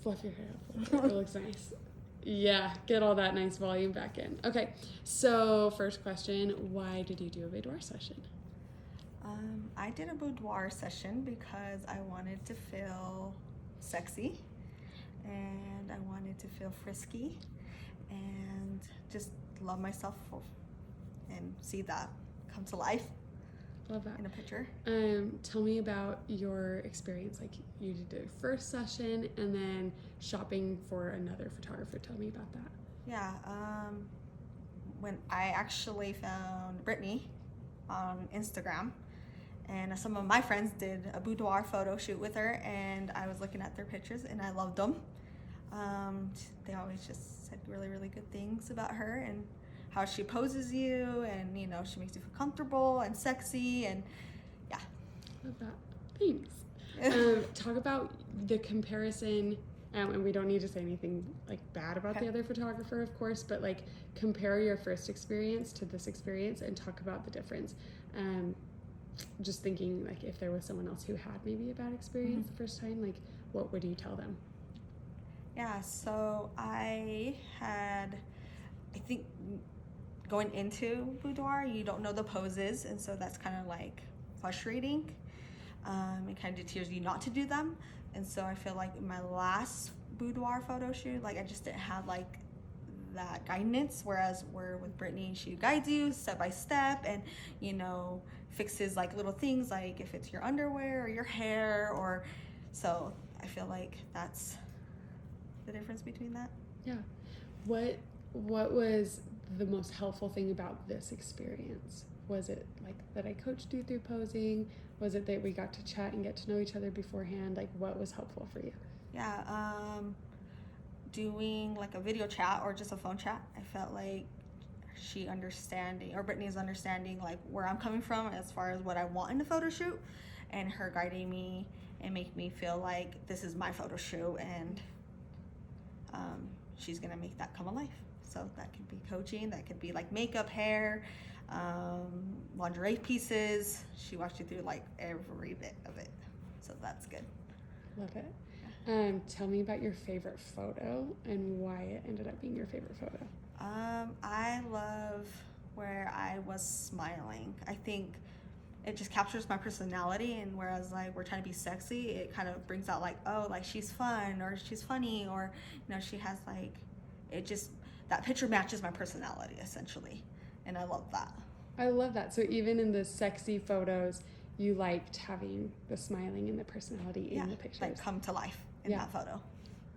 fluff your hair up a little bit. It looks nice. Yeah, get all that nice volume back in. Okay, so first question, why did you do a boudoir session? I did a boudoir session because I wanted to feel sexy and I wanted to feel frisky and just love myself and see that come to life. Love that. In a picture. Tell me about your experience. Like you did a first session and then shopping for another photographer. Tell me about that. Yeah. When I actually found Brittny on Instagram, and some of my friends did a boudoir photo shoot with her, and I was looking at their pictures and I loved them. They always just said really, really good things about her and how she poses you, and you know, she makes you feel comfortable and sexy, and yeah. Love that. Thanks. Talk about the comparison, and we don't need to say anything like bad about the other photographer, of course, but like compare your first experience to this experience and talk about the difference. Just thinking like if there was someone else who had maybe a bad experience the first time, like what would you tell them? Yeah, so I think going into boudoir, you don't know the poses, and so that's kind of like frustrating. It kind of deters you not to do them, and so I feel like in my last boudoir photo shoot, like I just didn't have like that guidance, whereas with Brittny, she guides you step by step and, you know, fixes like little things like if it's your underwear or your hair, or so I feel like that's the difference between that. Yeah. What was the most helpful thing about this experience? Was it like that I coached you through posing? Was it that we got to chat and get to know each other beforehand? Like what was helpful for you? Yeah, doing like a video chat or just a phone chat, I felt like Brittny's understanding like where I'm coming from as far as what I want in a photo shoot, and her guiding me and make me feel like this is my photo shoot, and she's gonna make that come alive. So that could be coaching, that could be like makeup, hair, lingerie pieces. She walked you through like every bit of it, so that's good. Love it. Tell me about your favorite photo and why it ended up being your favorite photo. I love where I was smiling. I think it just captures my personality, and whereas like we're trying to be sexy, it kind of brings out like, oh, like she's fun or she's funny, or you know, she has like, it just, that picture matches my personality essentially, and I love that. I love that. So even in the sexy photos, you liked having the smiling and the personality in the pictures. Like come to life in that photo.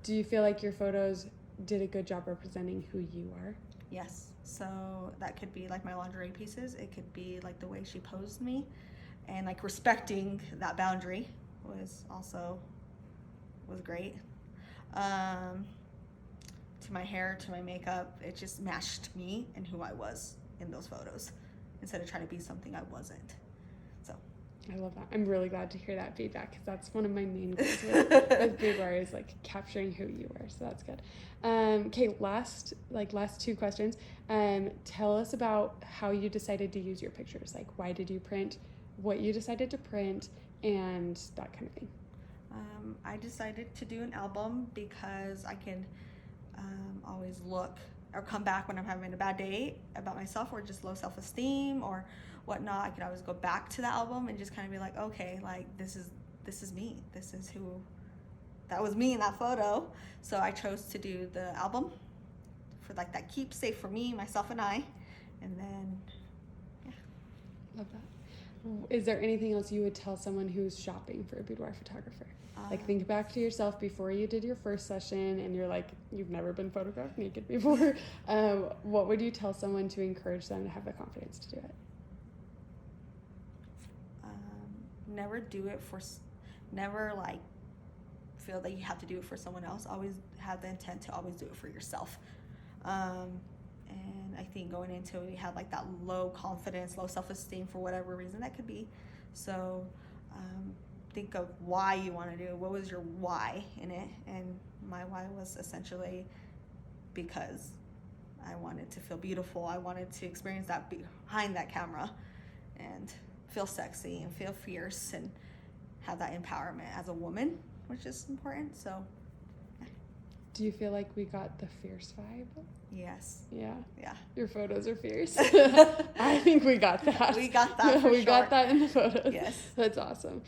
Do you feel like your photos did a good job representing who you are? Yes. So that could be like my lingerie pieces. It could be like the way she posed me, and like respecting that boundary was great. To my hair, to my makeup, it just matched me and who I was in those photos instead of trying to be something I wasn't. So I love that. I'm really glad to hear that feedback, because that's one of my main goals with boudoir is like capturing who you are. So that's good. Okay, last two questions. Tell us about how you decided to use your pictures. Like why did you print, what you decided to print, and that kind of thing. I decided to do an album because I can always look or come back when I'm having a bad day about myself or just low self-esteem or whatnot. I could always go back to the album and just kind of be like, okay, like this is me. This is who, that was me in that photo. So I chose to do the album for like that keepsake for me, myself, and I. And then, yeah. Love that. Is there anything else you would tell someone who's shopping for a boudoir photographer? Like think back to yourself before you did your first session and you're like, you've never been photographed naked before. What would you tell someone to encourage them to have the confidence to do it? Never like feel that you have to do it for someone else. Always have the intent to always do it for yourself. And I think going into it, you had like that low confidence, low self-esteem for whatever reason that could be. So think of why you want to do it. What was your why in it? And my why was essentially because I wanted to feel beautiful. I wanted to experience that behind that camera and feel sexy and feel fierce and have that empowerment as a woman, which is important. So Do you feel like we got the fierce vibe? Yes. Yeah. Yeah. Your photos are fierce. I think we got that. We got that for We sure. got that in the photos. Yes. That's awesome.